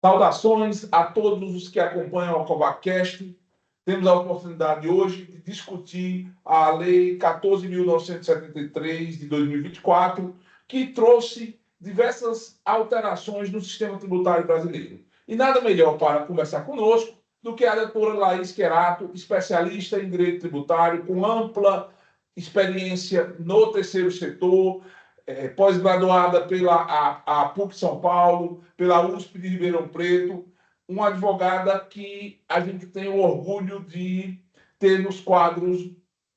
Saudações a todos os que acompanham o CovaCast. Temos a oportunidade hoje de discutir a Lei 14.973 de 2024, que trouxe diversas alterações no sistema tributário brasileiro. E nada melhor para conversar conosco do que a doutora Laís Querato, especialista em direito tributário, com ampla experiência no terceiro setor, pós-graduada pela PUC São Paulo, pela USP de Ribeirão Preto, uma advogada que a gente tem o orgulho de ter nos quadros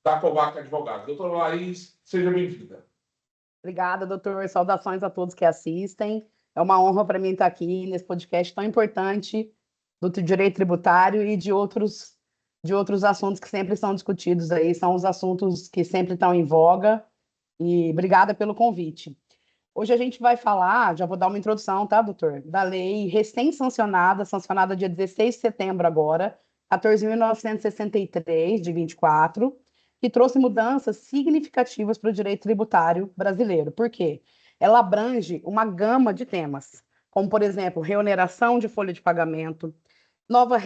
da Covac Advogados. Doutora Laís, seja bem-vinda. Obrigada, doutor. Saudações a todos que assistem. É uma honra para mim estar aqui nesse podcast tão importante do direito tributário e de outros assuntos que sempre são discutidos aí, são os assuntos que sempre estão em voga. E obrigada pelo convite. Hoje a gente vai falar, já vou dar uma introdução, tá, doutor? Da lei sancionada dia 16 de setembro agora, 14.963, de 24, que trouxe mudanças significativas para o direito tributário brasileiro. Por quê? Ela abrange uma gama de temas, como, por exemplo, reoneração de folha de pagamento, novas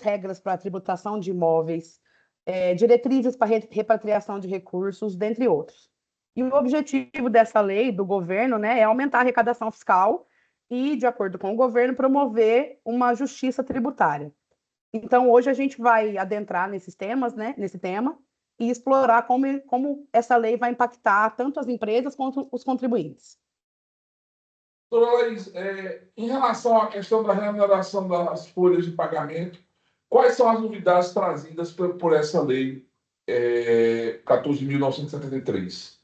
regras para a tributação de imóveis, diretrizes para repatriação de recursos, dentre outros. E o objetivo dessa lei do governo, né, é aumentar a arrecadação fiscal e, de acordo com o governo, promover uma justiça tributária. Então, hoje a gente vai adentrar nesses temas, né, nesse tema, e explorar como essa lei vai impactar tanto as empresas quanto os contribuintes. Doutora Laís, em relação à questão da remuneração das folhas de pagamento, quais são as novidades trazidas por essa lei 14.973?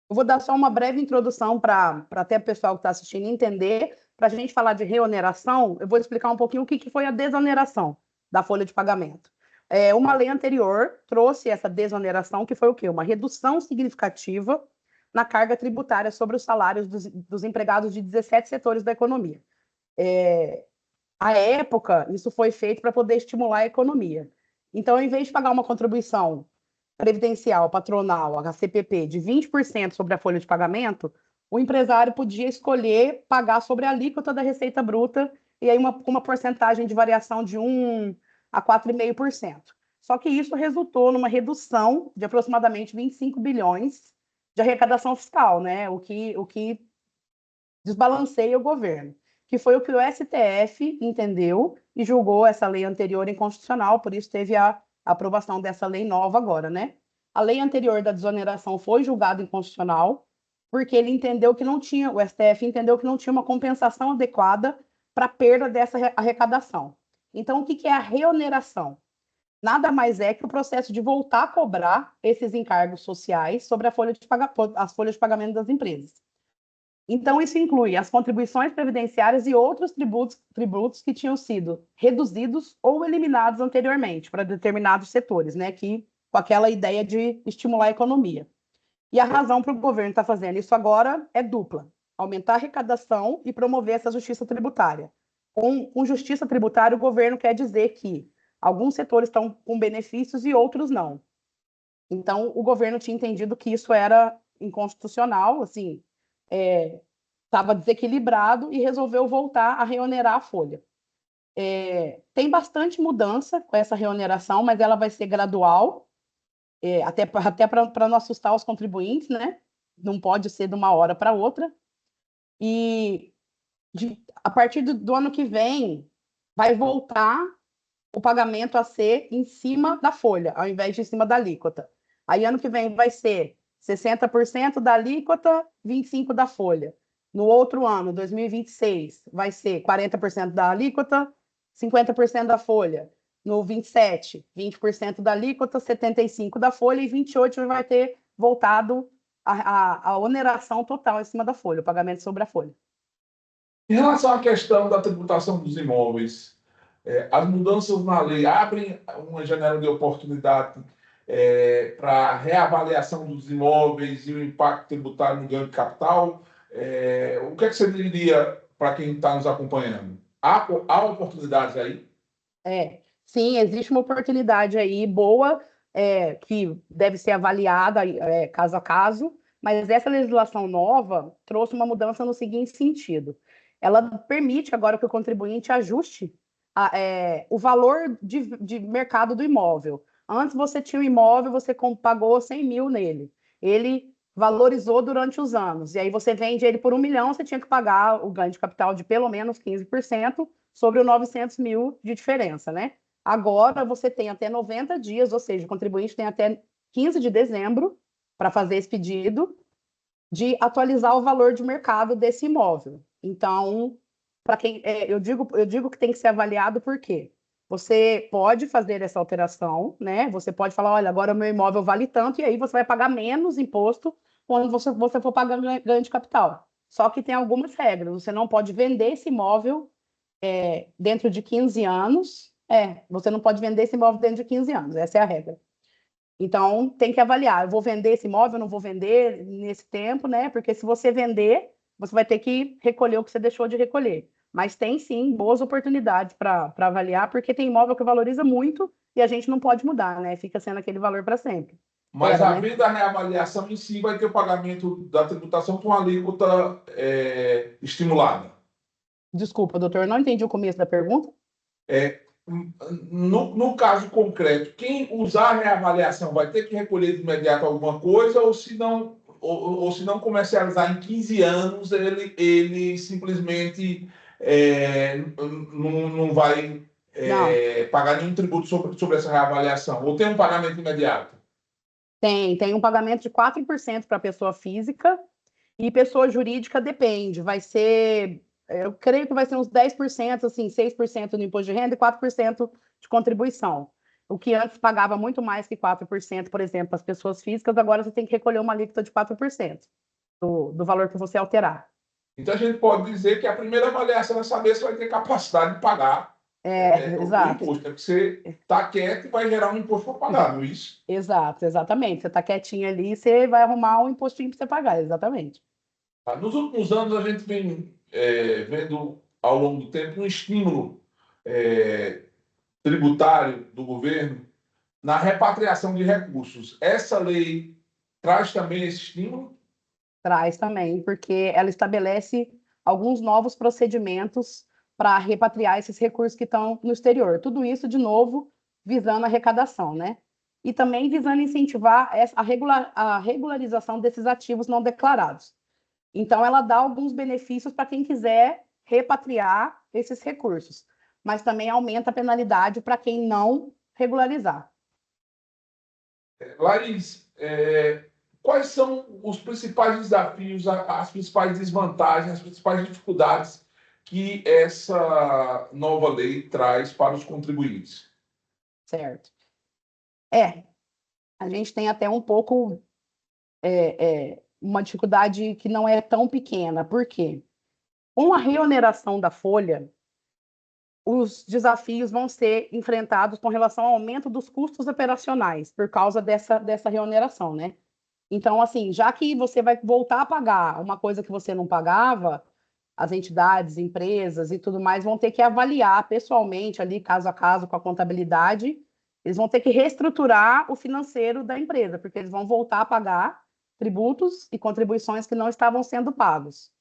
Eu vou dar só uma breve introdução para até o pessoal que está assistindo entender. Para a gente falar de reoneração, eu vou explicar um pouquinho o que foi a desoneração da folha de pagamento. Uma lei anterior trouxe essa desoneração, que foi o quê? Uma redução significativa na carga tributária sobre os salários dos empregados de 17 setores da economia. À época, isso foi feito para poder estimular a economia. Então, ao invés de pagar uma contribuição previdencial patronal, a CPP, de 20% sobre a folha de pagamento, o empresário podia escolher pagar sobre a alíquota da receita bruta e aí uma porcentagem de variação de 1 a 4,5%. Só que isso resultou numa redução de aproximadamente 25 bilhões de arrecadação fiscal, né? O que desbalanceia o governo, que foi o que o STF entendeu e julgou essa lei anterior inconstitucional, por isso teve a aprovação dessa lei nova agora, né? A lei anterior da desoneração foi julgada inconstitucional, porque ele entendeu que não tinha, o STF entendeu que não tinha uma compensação adequada para a perda dessa arrecadação. Então, o que é a reoneração? Nada mais é que o processo de voltar a cobrar esses encargos sociais sobre as folhas de pagamento das empresas. Então, isso inclui as contribuições previdenciárias e outros tributos que tinham sido reduzidos ou eliminados anteriormente para determinados setores, né, com aquela ideia de estimular a economia. E a razão para o governo estar fazendo isso agora é dupla: aumentar a arrecadação e promover essa justiça tributária. Com justiça tributária, o governo quer dizer que alguns setores estão com benefícios e outros não. Então, o governo tinha entendido que isso era inconstitucional, assim, estava desequilibrado e resolveu voltar a reonerar a folha. Tem bastante mudança com essa reoneração, mas ela vai ser gradual, até para não assustar os contribuintes, né? Não pode ser de uma hora para outra. E a partir do ano que vem, vai voltar o pagamento a ser em cima da folha, ao invés de em cima da alíquota. Aí, ano que vem, vai ser 60% da alíquota, 25% da folha. No outro ano, 2026, vai ser 40% da alíquota, 50% da folha. No 27, 20% da alíquota, 75% da folha, e 28 vai ter voltado a oneração total em cima da folha, o pagamento sobre a folha. Em relação à questão da tributação dos imóveis, as mudanças na lei abrem uma janela de oportunidade para reavaliação dos imóveis e o impacto tributário no ganho de capital. O que é que você diria para quem está nos acompanhando? Há oportunidades aí? Sim, existe uma oportunidade aí boa, que deve ser avaliada caso a caso, mas essa legislação nova trouxe uma mudança no seguinte sentido: ela permite agora que o contribuinte ajuste o valor de mercado do imóvel. Antes você tinha o imóvel, você pagou 100 mil nele. Ele valorizou durante os anos. E aí você vende ele por 1 milhão, você tinha que pagar o ganho de capital de pelo menos 15% sobre os 900 mil de diferença, né? Agora você tem até 90 dias, ou seja, o contribuinte tem até 15 de dezembro para fazer esse pedido de atualizar o valor de mercado desse imóvel. Então, para quem eu digo que tem que ser avaliado porque você pode fazer essa alteração, né? Você pode falar, olha, agora o meu imóvel vale tanto, e aí você vai pagar menos imposto quando você for pagar ganho de capital. Só que tem algumas regras. Você não pode vender esse imóvel dentro de 15 anos. Você não pode vender esse imóvel dentro de 15 anos. Essa é a regra. Então, tem que avaliar. Eu vou vender esse imóvel, não vou vender nesse tempo, né? Porque se você vender, você vai ter que recolher o que você deixou de recolher. Mas tem sim boas oportunidades para avaliar, porque tem imóvel que valoriza muito e a gente não pode mudar, né? Fica sendo aquele valor para sempre. Mas Era, né? havendo a reavaliação em si, vai ter o pagamento da tributação com alíquota estimulada. Desculpa, doutor, eu não entendi o começo da pergunta. É, no caso concreto, quem usar a reavaliação vai ter que recolher de imediato alguma coisa, ou se não comercializar em 15 anos, ele simplesmente não vai Não, pagar nenhum tributo sobre essa reavaliação, ou tem um pagamento imediato? tem um pagamento de 4% para pessoa física e pessoa jurídica depende. Vai ser, eu creio que vai ser uns 10%, assim, 6% no imposto de renda e 4% de contribuição. O que antes pagava muito mais que 4%, por exemplo, as pessoas físicas, agora você tem que recolher uma alíquota de 4% do valor que você alterar. Então a gente pode dizer que a primeira avaliação é saber se vai ter capacidade de pagar o Exato. imposto. É que você está quieto e vai gerar um imposto para pagar, não é isso? Exato, exatamente. Você está quietinho ali, você vai arrumar um impostinho para você pagar, exatamente. Tá? Nos últimos anos, a gente vem vendo ao longo do tempo um estímulo é, tributário do governo na repatriação de recursos. Essa lei traz também esse estímulo? Traz também, porque ela estabelece alguns novos procedimentos para repatriar esses recursos que estão no exterior. Tudo isso, de novo, visando a arrecadação, né? E também visando incentivar a regularização desses ativos não declarados. Então, ela dá alguns benefícios para quem quiser repatriar esses recursos, mas também aumenta a penalidade para quem não regularizar. Laís, quais são os principais desafios, as principais desvantagens, as principais dificuldades que essa nova lei traz para os contribuintes? Certo? A gente tem até um pouco uma dificuldade que não é tão pequena. Por quê? Com a reoneração da folha, os desafios vão ser enfrentados com relação ao aumento dos custos operacionais por causa dessa reoneração, né? Então, assim, já que você vai voltar a pagar uma coisa que você não pagava, as entidades, empresas e tudo mais vão ter que avaliar pessoalmente, ali, caso a caso, com a contabilidade, eles vão ter que reestruturar o financeiro da empresa, porque eles vão voltar a pagar tributos e contribuições que não estavam sendo pagos.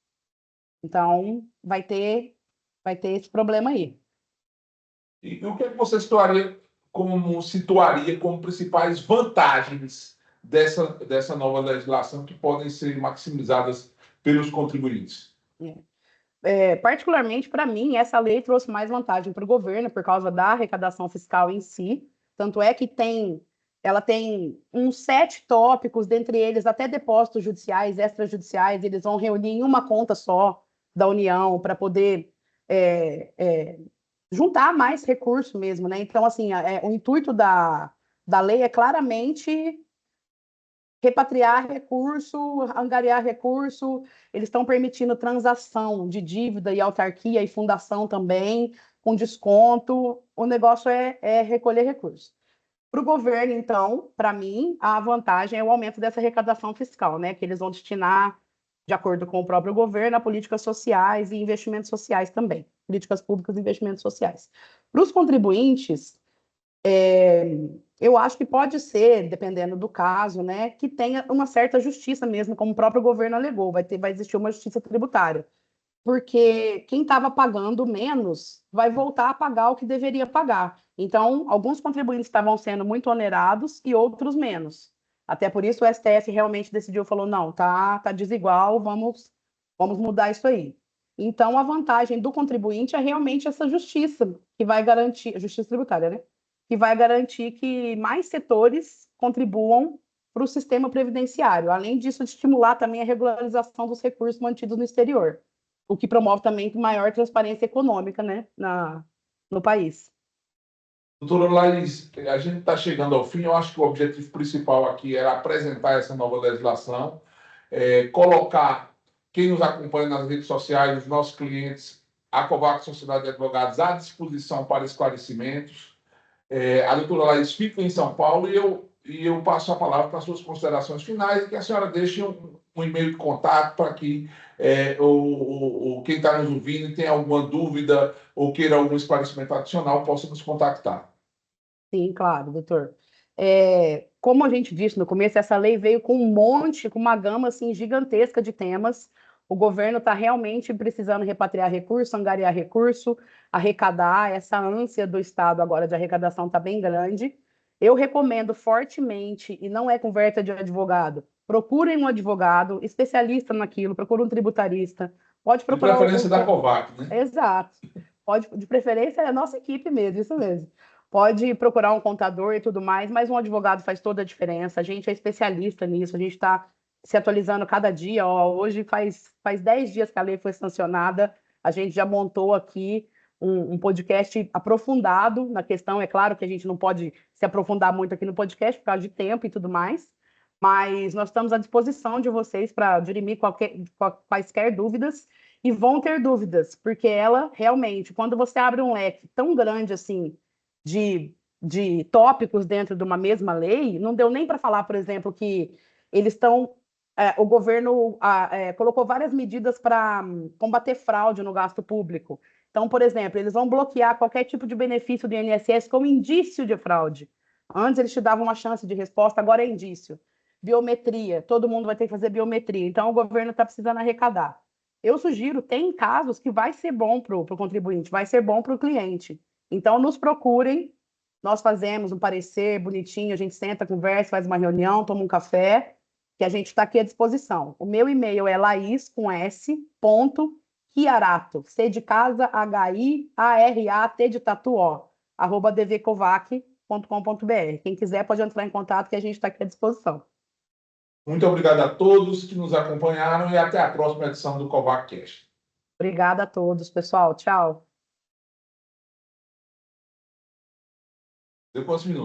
Então, vai ter esse problema aí. E o que é que você situaria como principais vantagens dessa nova legislação que podem ser maximizadas pelos contribuintes? Particularmente para mim, essa lei trouxe mais vantagem para o governo por causa da arrecadação fiscal em si. Tanto é que ela tem uns 7 tópicos, dentre eles até depósitos judiciais, extrajudiciais, eles vão reunir em uma conta só da União para poder juntar mais recurso mesmo, né? Então, assim, o intuito da lei é claramente repatriar recurso, angariar recurso, eles estão permitindo transação de dívida e autarquia e fundação também, com desconto, o negócio é recolher recurso. Para o governo, então, para mim, a vantagem é o aumento dessa arrecadação fiscal, né? Que eles vão destinar, de acordo com o próprio governo, a políticas sociais e investimentos sociais também. Políticas públicas e investimentos sociais. Para os contribuintes, eu acho que pode ser, dependendo do caso, né, que tenha uma certa justiça mesmo, como o próprio governo alegou, vai existir uma justiça tributária. porque quem estava pagando menos vai voltar a pagar o que deveria pagar. Então, alguns contribuintes estavam sendo muito onerados e outros menos. Até por isso o STF realmente decidiu, falou, não, tá desigual, vamos mudar isso aí. Então, a vantagem do contribuinte é realmente essa justiça, que vai garantir, a justiça tributária, né? Que vai garantir que mais setores contribuam para o sistema previdenciário, além disso, de estimular também a regularização dos recursos mantidos no exterior, o que promove também maior transparência econômica, né, no país. Doutora Laís, a gente está chegando ao fim. Eu acho que o objetivo principal aqui era apresentar essa nova legislação, colocar quem nos acompanha nas redes sociais, os nossos clientes, a Covax Sociedade de Advogados à disposição para esclarecimentos. A doutora Laís fica em São Paulo e eu passo a palavra para as suas considerações finais e que a senhora deixe um e-mail de contato para que quem está nos ouvindo e tem alguma dúvida ou queira algum esclarecimento adicional possa nos contactar. Sim, claro, doutor. Como a gente disse no começo, essa lei veio com com uma gama assim, gigantesca de temas. O governo está realmente precisando repatriar recurso, angariar recurso, arrecadar. Essa ânsia do Estado agora de arrecadação está bem grande. Eu recomendo fortemente, e não é conversa de advogado, procurem um advogado especialista naquilo, procure um tributarista. Pode De procurar preferência da Covax, né? Exato. Pode, de preferência, é a nossa equipe mesmo, isso mesmo. Pode procurar um contador e tudo mais, mas um advogado faz toda a diferença. A gente é especialista nisso, a gente está se atualizando cada dia. Ó, hoje faz 10 dias que a lei foi sancionada, a gente já montou aqui um podcast aprofundado na questão. É claro que a gente não pode se aprofundar muito aqui no podcast por causa de tempo e tudo mais, mas nós estamos à disposição de vocês para dirimir quaisquer dúvidas, e vão ter dúvidas, porque ela realmente, quando você abre um leque tão grande assim de tópicos dentro de uma mesma lei, não deu nem para falar, por exemplo, que eles estão. O governo colocou várias medidas para combater fraude no gasto público. Então, por exemplo, eles vão bloquear qualquer tipo de benefício do INSS como indício de fraude. Antes eles te davam uma chance de resposta, agora é indício. Biometria, todo mundo vai ter que fazer biometria. Então, o governo está precisando arrecadar. Eu sugiro, tem casos que vai ser bom para o contribuinte, vai ser bom para o cliente. Então, nos procurem, nós fazemos um parecer bonitinho, a gente senta, conversa, faz uma reunião, toma um café, que a gente está aqui à disposição. O meu e-mail é laís, com S, ponto, Chiarato, C de casa, H-I-A-R-A-T de tatu, @dvcovac.com.br. Quem quiser pode entrar em contato, que a gente está aqui à disposição. Muito obrigado a todos que nos acompanharam e até a próxima edição do CovaCast. Obrigada a todos, pessoal. Tchau. Depois, minutos.